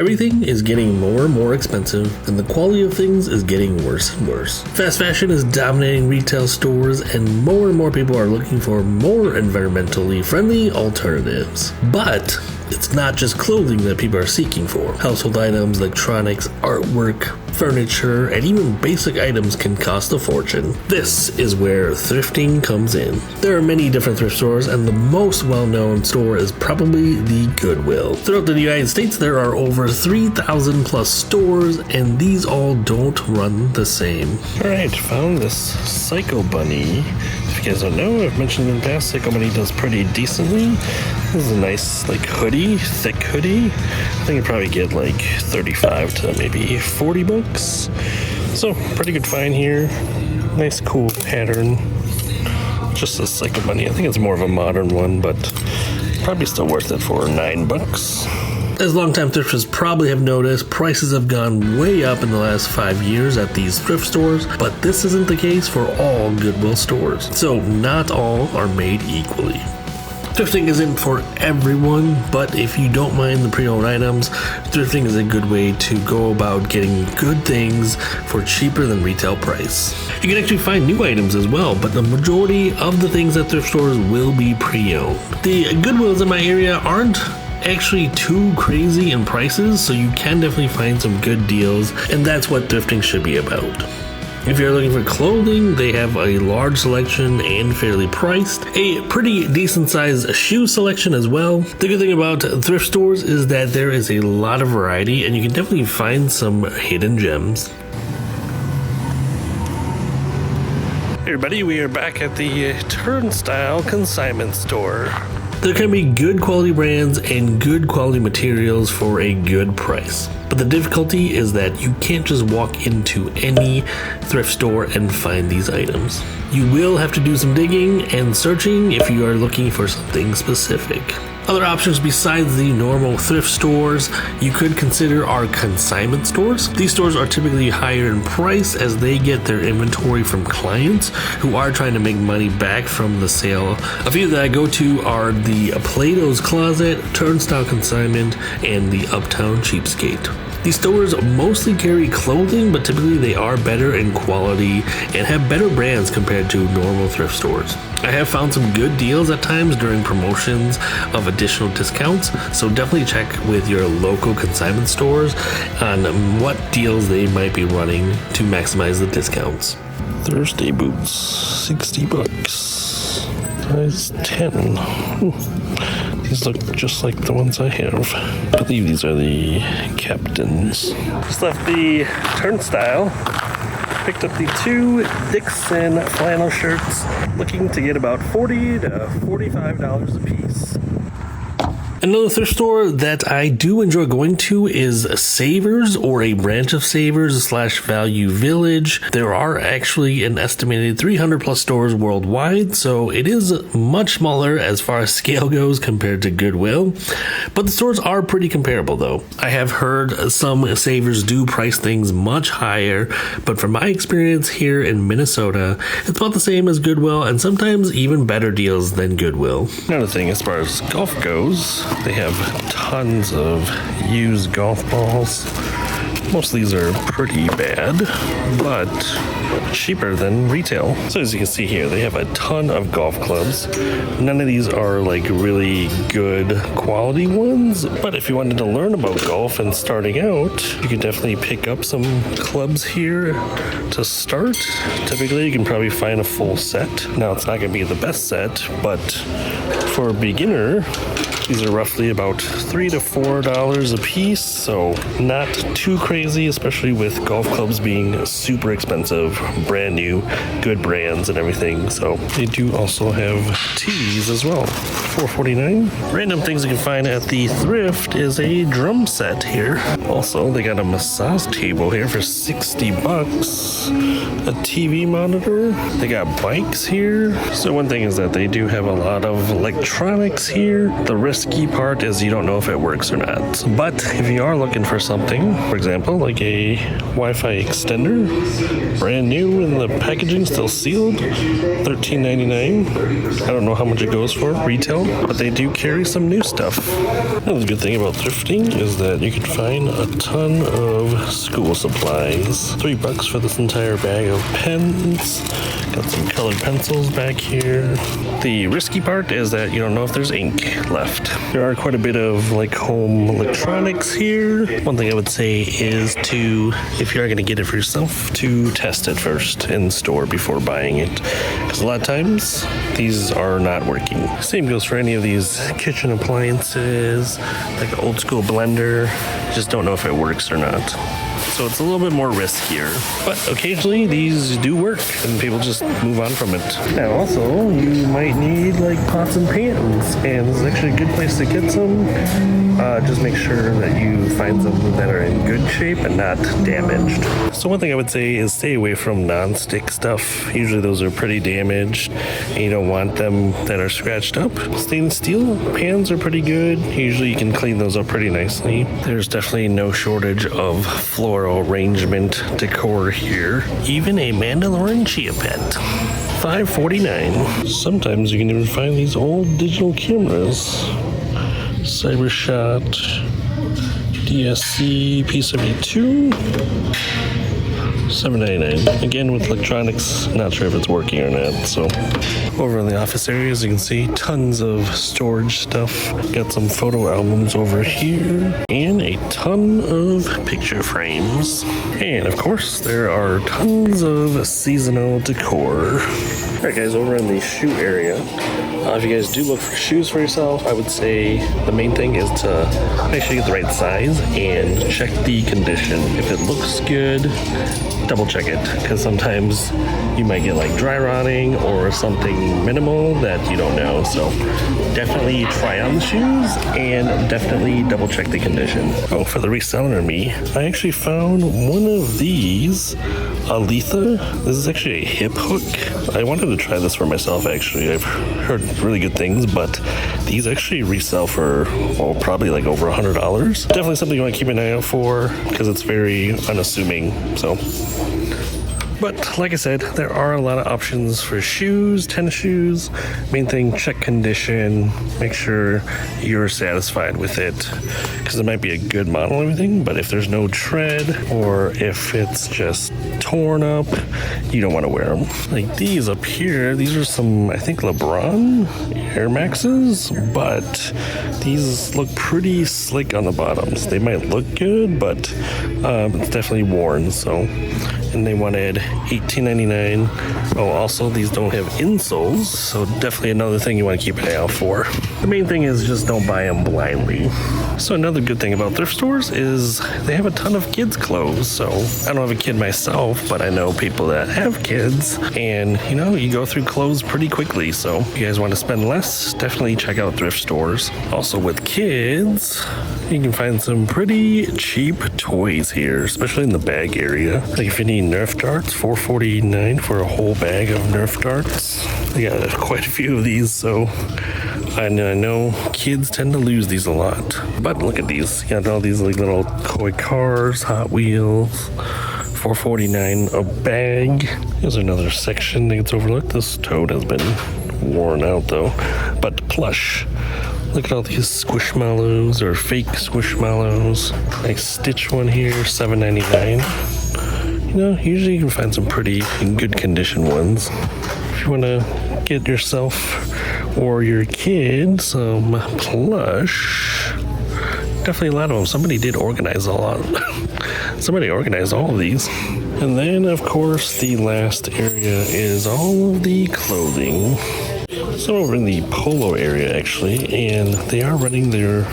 Everything is getting more and more expensive, and the quality of things is getting worse and worse. Fast fashion is dominating retail stores, and more people are looking for more environmentally friendly alternatives. But it's not just clothing that people are seeking for. Household items, electronics, artwork, furniture, and even basic items can cost a fortune. This is where thrifting comes in. There are many different thrift stores, and the most well-known store is probably the Goodwill. Throughout the United States, there are over 3,000 plus stores, and these all don't run the same. Alright, found this Psycho Bunny. If you guys don't know, I've mentioned in the past, Psycho Bunny does pretty decently. This is a nice hoodie, thick hoodie. I think you probably get 35 to maybe 40 bucks. So pretty good find here. Nice cool pattern. Just a Psycho Bunny. I think it's more of a modern one, but probably still worth it for 9 bucks. As longtime thrifters probably have noticed, prices have gone way up in the last 5 years at these thrift stores, but this isn't the case for all Goodwill stores. So not all are made equally. Thrifting isn't for everyone, but if you don't mind the pre-owned items, thrifting is a good way to go about getting good things for cheaper than retail price. You can actually find new items as well, but the majority of the things at thrift stores will be pre-owned. The Goodwills in my area aren't actually too crazy in prices, so you can definitely find some good deals, and that's what thrifting should be about. If you're looking for clothing, they have a large selection and fairly priced. A pretty decent sized shoe selection as well. The good thing about thrift stores is that there is a lot of variety, and you can definitely find some hidden gems. Hey everybody, we are back at the Turnstile Consignment Store. There can be good quality brands and good quality materials for a good price. But the difficulty is that you can't just walk into any thrift store and find these items. You will have to do some digging and searching if you are looking for something specific. Other options besides the normal thrift stores you could consider are consignment stores. These stores are typically higher in price as they get their inventory from clients who are trying to make money back from the sale. A few that I go to are the Plato's Closet, Turnstile Consignment, and the Uptown Cheapskate. These stores mostly carry clothing, but typically they are better in quality and have better brands compared to normal thrift stores. I have found some good deals at times during promotions of additional discounts, so definitely check with your local consignment stores on what deals they might be running to maximize the discounts. Thursday boots, 60 bucks. Size 10. These look just like the ones I have. I believe these are the Captains. Just left the Turnstile. Picked up the 2 Dixon flannel shirts. Looking to get about $40 to $45 a piece. Another thrift store that I do enjoy going to is Savers, or a branch of Savers / Value Village. There are actually an estimated 300 plus stores worldwide, so it is much smaller as far as scale goes compared to Goodwill. But the stores are pretty comparable though. I have heard some Savers do price things much higher, but from my experience here in Minnesota, it's about the same as Goodwill and sometimes even better deals than Goodwill. Another thing as far as golf goes, they have tons of used golf balls. Most of these are pretty bad, but cheaper than retail. So as you can see here, they have a ton of golf clubs. None of these are really good quality ones, but if you wanted to learn about golf and starting out, you could definitely pick up some clubs here to start. Typically, you can probably find a full set. Now, it's not going to be the best set, but for a beginner, these are roughly about $3 to $4 a piece, so not too crazy, especially with golf clubs being super expensive, brand new, good brands and everything. So they do also have tees as well, $4.49. Random things you can find at the thrift is a drum set here. Also, they got a massage table here for 60 bucks, a TV monitor. They got bikes here. So one thing is that they do have a lot of electronics here. The risky part is you don't know if it works or not. But if you are looking for something, for example, like a Wi-Fi extender, brand new, shoe in the packaging, still sealed, $13.99. I don't know how much it goes for retail, but they do carry some new stuff. Another good thing about thrifting is that you can find a ton of school supplies. $3 for this entire bag of pens. Got some colored pencils back here. The risky part is that you don't know if there's ink left. There are quite a bit of like home electronics here. One thing I would say is to, if you are going to get it for yourself, to test it first in store before buying it. Because a lot of times these are not working. Same goes for any of these kitchen appliances, like an old school blender. You just don't know if it works or not. So it's a little bit more riskier. But occasionally these do work and people just move on from it. Now also, you might need like pots and pans, and this is actually a good place to get some. Just make sure that you find some that are in good shape and not damaged. So one thing I would say is stay away from non-stick stuff. Usually those are pretty damaged and you don't want them that are scratched up. Stainless steel pans are pretty good. Usually you can clean those up pretty nicely. There's definitely no shortage of floral arrangement decor here. Even a Mandalorian chia pet. $5.49. Sometimes you can even find these old digital cameras. Cybershot DSC P72. $7.99. Again, with electronics, not sure if it's working or not. So over in the office area, as you can see, tons of storage stuff. Got some photo albums over here and a ton of picture frames. And of course, there are tons of seasonal decor. All right, guys, over in the shoe area, if you guys do look for shoes for yourself, I would say the main thing is to make sure you get the right size and check the condition. If it looks good, double check it, because sometimes you might get like dry rotting or something minimal that you don't know. So definitely try on the shoes and definitely double check the condition. Oh, for the reseller me, I actually found one of these, Aletha. This is actually a hip hook. I wanted to try this for myself actually. I've heard really good things, but these actually resell for, well, probably like over $100. Definitely something you want to keep an eye out for because it's very unassuming. So, but like I said, there are a lot of options for shoes, tennis shoes. Main thing, check condition, make sure you're satisfied with it, because it might be a good model and everything, but if there's no tread or if it's just torn up, you don't want to wear them. Like these up here, these are some, I think, LeBron Air Maxes, but these look pretty slick on the bottoms. They might look good, but it's definitely worn, so. And they wanted $18.99. Oh, also these don't have insoles, so definitely another thing you want to keep an eye out for. The main thing is just don't buy them blindly. So another good thing about thrift stores is they have a ton of kids clothes. So I don't have a kid myself, but I know people that have kids, and you know, you go through clothes pretty quickly. So if you guys want to spend less, definitely check out thrift stores. Also with kids, you can find some pretty cheap toys here, especially in the bag area. Like if you need Nerf darts, $4.49 for a whole bag of Nerf darts. They got quite a few of these, so I know kids tend to lose these a lot. But look at these. You got all these like little toy cars, Hot Wheels, $4.49 a bag. Here's another section that gets overlooked. This toad has been worn out though. But plush. Look at all these Squishmallows or fake Squishmallows. Nice Stitch one here, $7.99. You know, usually you can find some pretty good condition ones. If you want to get yourself or your kid some plush, definitely a lot of them. Somebody did organize a lot. Somebody organized all of these. And then, of course, the last area is all of the clothing. So over in the polo area, actually, and they are running their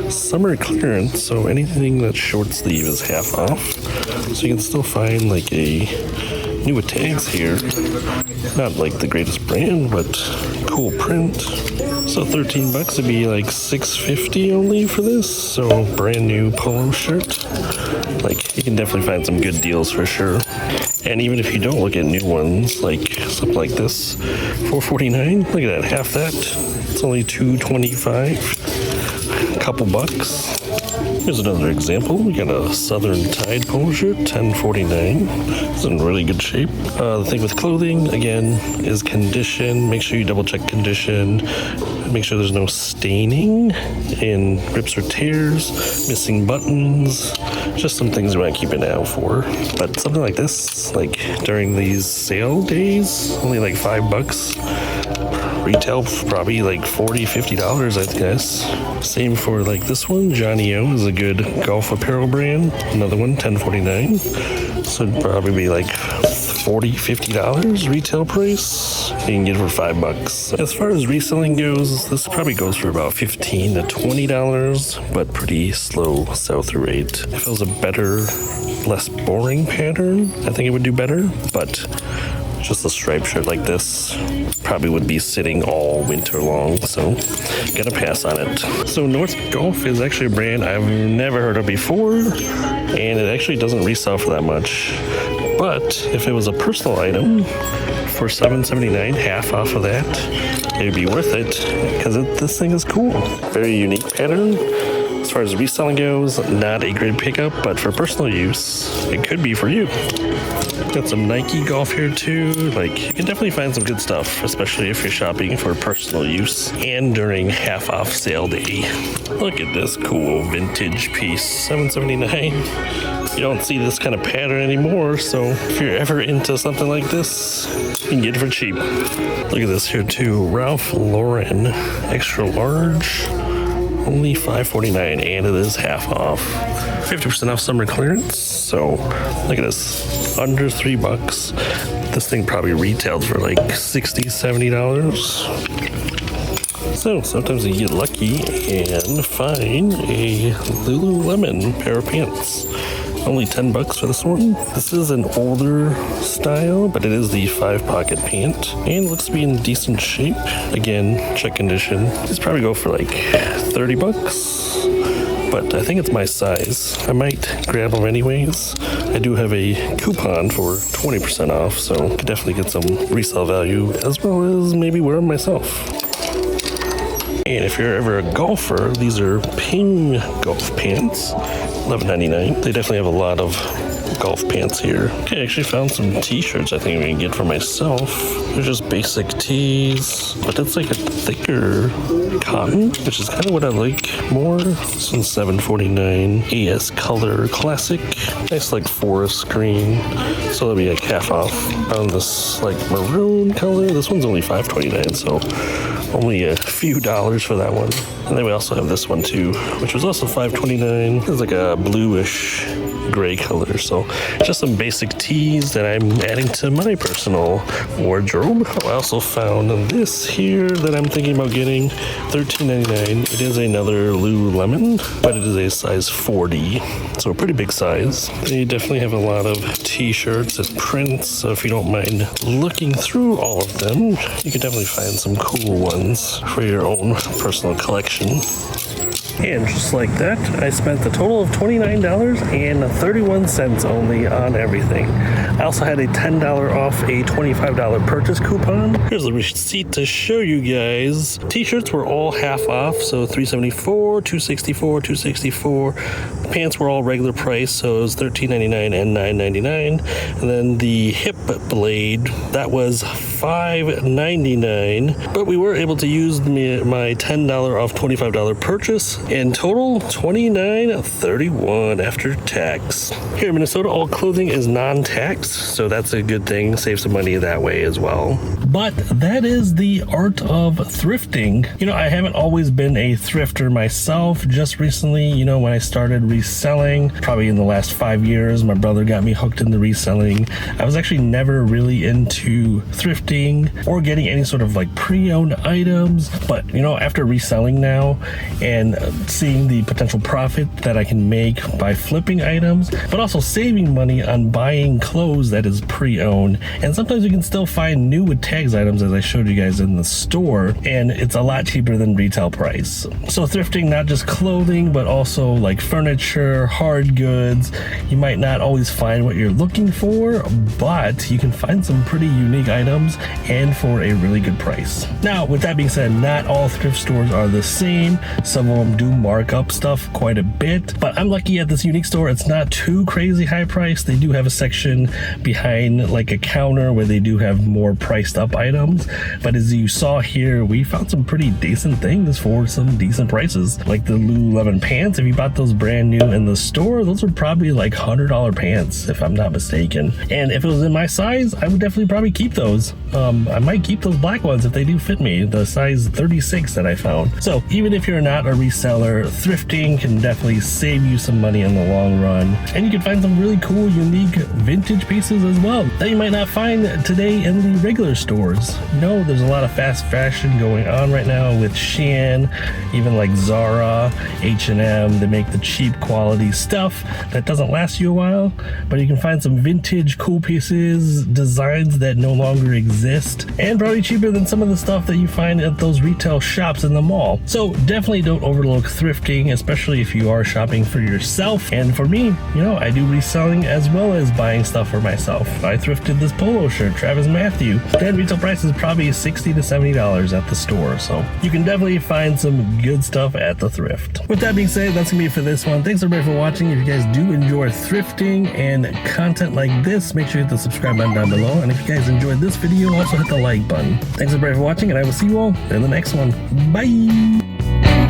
summer clearance, so anything that's short sleeve is half off. So you can still find like a new with tags here. Not like the greatest brand, but cool print. So $13 would be like $6.50 only for this. So brand new polo shirt. Like you can definitely find some good deals for sure. And even if you don't look at new ones, like something like this, $4.49. Look at that, half that. It's only $2.25. A couple bucks. Here's another example. We got a Southern Tide polo shirt, $10.49. It's in really good shape. The thing with clothing, again, is condition. Make sure you double check condition. Make sure there's no staining and rips or tears, missing buttons. Just some things we want to keep an eye out for. But something like this, like during these sale days, only like $5. Retail probably like $40-50, I guess. Same for like this one. Johnny O is a good golf apparel brand. Another one, $10.49. So it'd probably be like $40-50 retail price. You can get it for $5. As far as reselling goes, this probably goes for about $15 to $20, but pretty slow sell-through rate. If it was a better, less boring pattern, I think it would do better, but just a striped shirt like this probably would be sitting all winter long, so gotta pass on it. So North Golf is actually a brand I've never heard of before, and it actually doesn't resell for that much. But if it was a personal item for $7.79, half off of that, it'd be worth it because this thing is cool. Very unique pattern. As far as reselling goes, not a great pickup, but for personal use, it could be for you. Got some Nike golf here too. Like, you can definitely find some good stuff, especially if you're shopping for personal use and during half off sale day. Look at this cool vintage piece, $7.79. You don't see this kind of pattern anymore, so if you're ever into something like this, you can get it for cheap. Look at this here too, Ralph Lauren, extra large. Only $5.49, and it is half off. 50% off summer clearance. So look at this, under $3. This thing probably retailed for like $60-70. So sometimes you get lucky and find a Lululemon pair of pants. Only $10 for this one. This is an older style, but it is the 5-pocket pant and looks to be in decent shape. Again, check condition. These probably go for like $30, but I think it's my size. I might grab them anyways. I do have a coupon for 20% off, so I could definitely get some resale value as well as maybe wear them myself. And if you're ever a golfer, these are Ping golf pants, $11.99. They definitely have a lot of golf pants here. Okay, I actually found some t-shirts I think we can get for myself. They're just basic tees, but it's like a thicker cotton, which is kind of what I like more. This one's $7.49. AS Color Classic. Nice like forest green. So that'll be like half off. Found this like maroon color. This one's only $5.29, so only a few dollars for that one. And then we also have this one too, which was also $5.29. It's like a bluish gray color. So just some basic tees that I'm adding to my personal wardrobe. I also found this here that I'm thinking about getting, $13.99. It is another Lululemon, but it is a size 40, so a pretty big size. They definitely have a lot of t-shirts and prints, so if you don't mind looking through all of them, you can definitely find some cool ones for your own personal collection. And just like that, I spent a total of $29.31 only on everything. I also had a $10 off a $25 purchase coupon. Here's the receipt to show you guys. T-shirts were all half off, so $3.74, $2.64, $2.64. Pants were all regular price, so it was $13.99 and $9.99. And then the hip blade, that was $5.99, but we were able to use my $10 off $25 purchase. In total, $29.31 after tax. Here in Minnesota, all clothing is non-tax, so that's a good thing. Save some money that way as well. But that is the art of thrifting. You know, I haven't always been a thrifter myself. Just recently, when I started reselling, probably in the last 5 years, my brother got me hooked into reselling. I was actually never really into thrifting or getting any sort of like pre-owned items. But, after reselling now and seeing the potential profit that I can make by flipping items, but also saving money on buying clothes that is pre-owned. And sometimes you can still find new with tags items, as I showed you guys in the store, and it's a lot cheaper than retail price. So thrifting, not just clothing, but also like furniture, hard goods. You might not always find what you're looking for, but you can find some pretty unique items and for a really good price. Now, with that being said, not all thrift stores are the same. Some of them do do mark up stuff quite a bit, but I'm lucky at this unique store. It's not too crazy high price. They do have a section behind like a counter where they do have more priced up items, but as you saw here, we found some pretty decent things for some decent prices. Like the Lululemon pants, if you bought those brand new in the store, those were probably like $100 pants if I'm not mistaken. And if it was in my size, I would definitely probably keep those. I might keep those black ones if they do fit me, the size 36 that I found. So even if you're not a reseller, thrifting can definitely save you some money in the long run. And you can find some really cool, unique vintage pieces as well that you might not find today in the regular stores. You know, there's a lot of fast fashion going on right now with Shein, even like Zara, H&M. They make the cheap quality stuff that doesn't last you a while, but you can find some vintage cool pieces, designs that no longer exist, and probably cheaper than some of the stuff that you find at those retail shops in the mall. So definitely don't overlook thrifting, especially if you are shopping for yourself. And for me, you know, I do reselling as well as buying stuff for myself. I thrifted this polo shirt, Travis Matthew. Then retail price is probably $60 to $70 at the store, so you can definitely find some good stuff at the thrift. With that being said, that's gonna be it for this one. Thanks everybody for watching. If you guys do enjoy thrifting and content like this, make sure you hit the subscribe button down below. And if you guys enjoyed this video, also hit the like button. Thanks everybody for watching, and I will see you all in the next one. Bye!